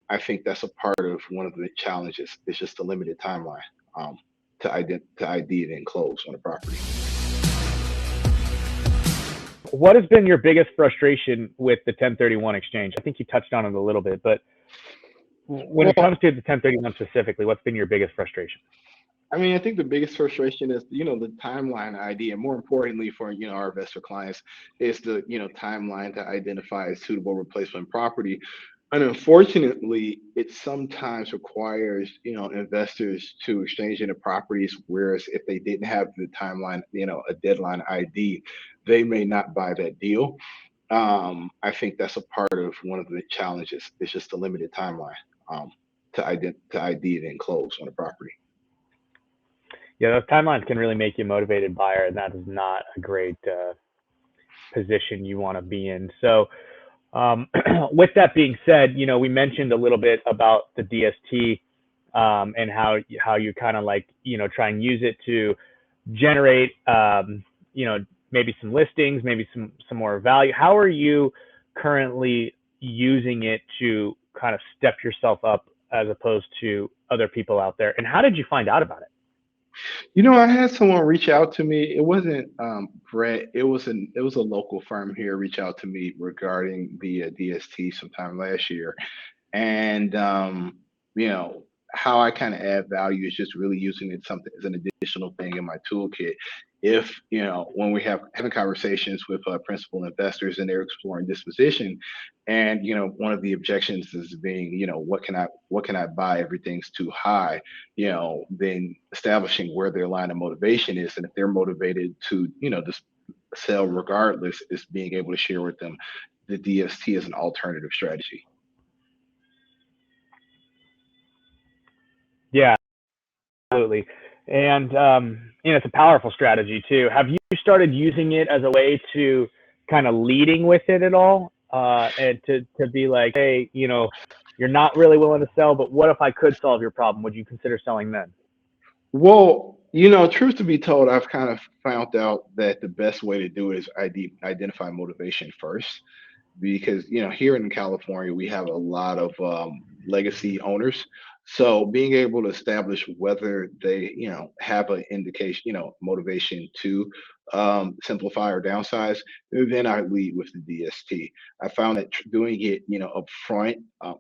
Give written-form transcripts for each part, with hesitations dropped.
I think that's a part of one of the challenges. It's just the limited timeline um, to ID it and close on a property. What has been your biggest frustration with the 1031 exchange? I think you touched on it a little bit, but when it Well, comes to the 1031 specifically, what's been your biggest frustration? I mean, I think the biggest frustration is, the timeline ID, and more importantly for, our investor clients is the, timeline to identify a suitable replacement property. And unfortunately, it sometimes requires, investors to exchange into properties, whereas if they didn't have the timeline, a deadline ID, they may not buy that deal. I think that's a part of one of the challenges. It's just a limited timeline um, to ID it and close on a property. Yeah, those timelines can really make you a motivated buyer, and that is not a great position you want to be in. So, with that being said, we mentioned a little bit about the DST and how you kind of like try and use it to generate maybe some listings, maybe some more value. How are you currently using it to kind of step yourself up as opposed to other people out there? And how did you find out about it? I had someone reach out to me. It wasn't Brett. It was a local firm here reach out to me regarding the DST sometime last year, and you know how I kind of add value is just really using it something as an additional thing in my toolkit. If when we have having conversations with principal investors and they're exploring disposition, and one of the objections is being what can I buy, everything's too high, then establishing where their line of motivation is, and if they're motivated to just sell regardless, is being able to share with them the DST as an alternative strategy. Yeah, absolutely. And it's a powerful strategy too. Have you started using it as a way to kind of leading with it at all? And to be like, hey, you're not really willing to sell, but what if I could solve your problem? Would you consider selling then? Well, truth to be told, I've kind of found out that the best way to do it is identify motivation first, because here in California we have a lot of legacy owners. So being able to establish whether they have an indication, motivation to simplify or downsize, then I lead with the DST. I found that doing it up front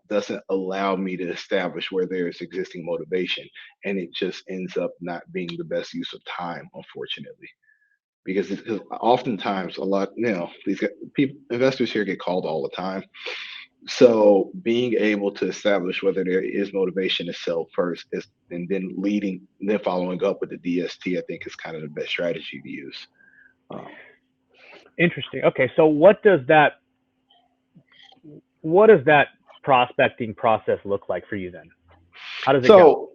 doesn't allow me to establish where there's existing motivation, and it just ends up not being the best use of time, unfortunately, because oftentimes a lot these people investors here get called all the time. So being able to establish whether there is motivation to sell first is, and then following up with the DST, I think is kind of the best strategy to use. um, Interesting. Okay, so what does that prospecting process look like for you then? How does it go? so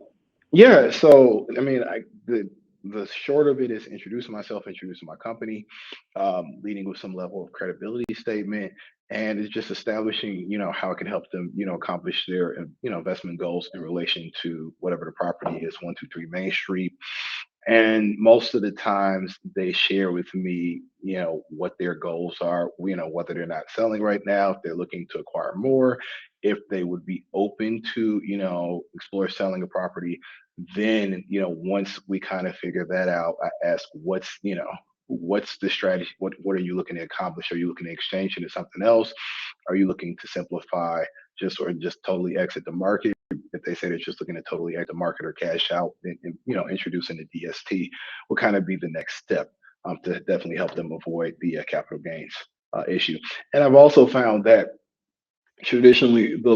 yeah, so I mean, the short of it is introducing myself, introducing my company, leading with some level of credibility statement, and it's just establishing, how it can help them, accomplish their, investment goals in relation to whatever the property is, 123 Main Street. And most of the times they share with me, what their goals are, whether they're not selling right now, if they're looking to acquire more, if they would be open to, explore selling a property. Then, once we kind of figure that out, I ask what's the strategy? What are you looking to accomplish? Are you looking to exchange into something else? Are you looking to simplify, just totally exit the market? If they say they're just looking to totally exit the market or cash out, and introducing the DST will kind of be the next step, to definitely help them avoid the capital gains issue. And I've also found that traditionally the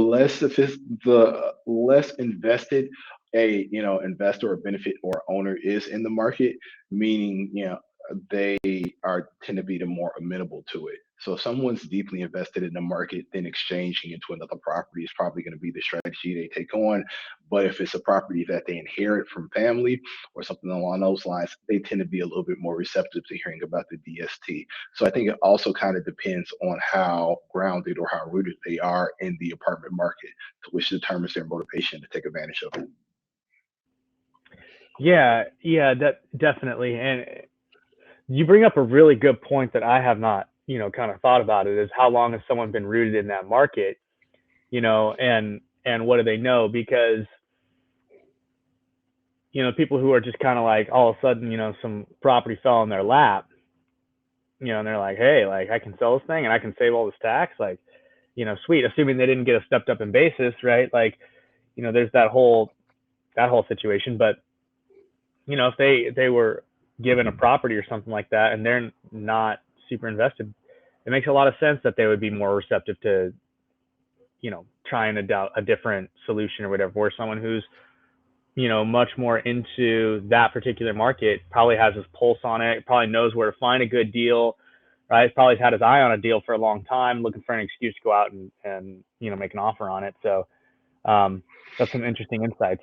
less invested a investor or benefit or owner is in the market, meaning they are tend to be the more amenable to it. So if someone's deeply invested in the market, then exchanging into another property is probably going to be the strategy they take on. But if it's a property that they inherit from family or something along those lines, they tend to be a little bit more receptive to hearing about the DST. So I think it also kind of depends on how grounded or how rooted they are in the apartment market, to which determines their motivation to take advantage of it. Yeah, yeah, that definitely. And you bring up a really good point that I have not, kind of thought about it is how long has someone been rooted in that market, and and what do they know? Because, people who are just kind of like, all of a sudden, some property fell in their lap, and they're like, hey, like, I can sell this thing and I can save all this tax, like, sweet, assuming they didn't get a stepped up in basis, right? Like, there's that whole situation. But, if they were given a property or something like that and they're not super invested, it makes a lot of sense that they would be more receptive to, trying a different solution or whatever. Where someone who's, much more into that particular market probably has his pulse on it, probably knows where to find a good deal, right? Probably had his eye on a deal for a long time, looking for an excuse to go out and make an offer on it. So that's some interesting insights.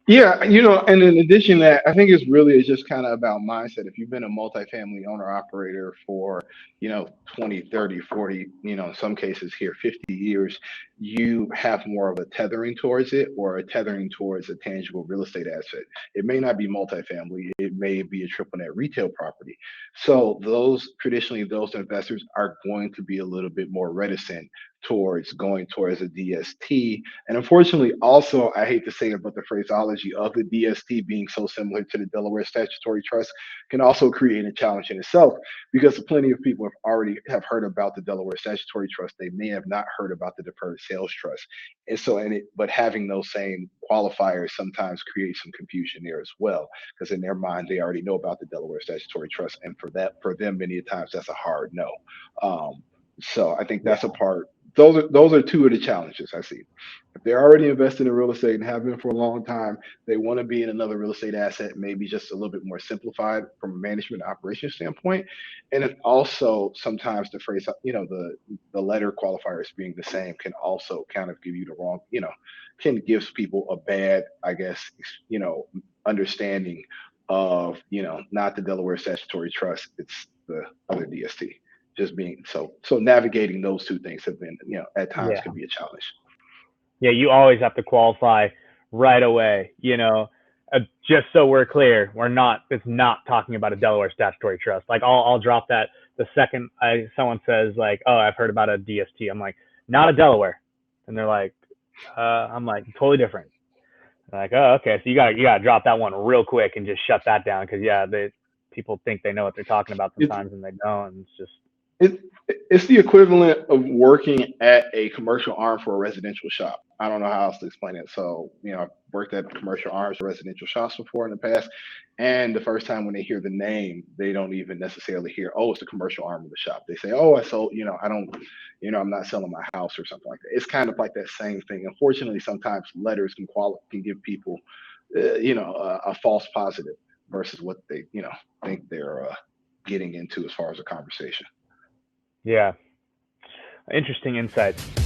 Yeah, and in addition to that, I think it's just kind of about mindset. If you've been a multifamily owner operator for, 20, 30, 40, in some cases here, 50 years, you have more of a tethering towards it or a tethering towards a tangible real estate asset. It may not be multifamily, it may be a triple net retail property. So traditionally, those investors are going to be a little bit more reticent towards going towards a DST. And unfortunately, also, I hate to say it, but the phraseology of the DST being so similar to the Delaware Statutory Trust can also create a challenge in itself, because plenty of people have heard about the Delaware Statutory Trust. They may have not heard about the Deferred Sales Trust. And so, but having those same qualifiers sometimes creates some confusion there as well, because in their mind, they already know about the Delaware Statutory Trust. And for them, many times that's a hard no. So I think that's a part. Those are two of the challenges I see. If they're already invested in real estate and have been for a long time, they want to be in another real estate asset, maybe just a little bit more simplified from a management operation standpoint. And then also sometimes the phrase, the letter qualifiers being the same can also kind of give you the wrong, can give people a bad, I guess, understanding of, not the Delaware Statutory Trust, it's the other DST. Just being so navigating those two things have been, at times Yeah. can be a challenge. Yeah, you always have to qualify right away, just so we're clear, it's not talking about a Delaware statutory trust. Like I'll drop that the second someone says like, oh, I've heard about a DST. I'm like, not a Delaware. And they're like, I'm like, totally different. They're like, oh, okay. So you gotta drop that one real quick and just shut that down. Cause yeah, people think they know what they're talking about sometimes and they don't. And it's just, it's the equivalent of working at a commercial arm for a residential shop. I don't know how else to explain it. So, I've worked at commercial arms for residential shops before in the past. And the first time when they hear the name, they don't even necessarily hear, oh, it's the commercial arm of the shop. They say, oh, I sold, I don't, I'm not selling my house or something like that. It's kind of like that same thing. Unfortunately, sometimes letters can give people, a false positive versus what they, think they're getting into as far as a conversation. yeah, interesting insights.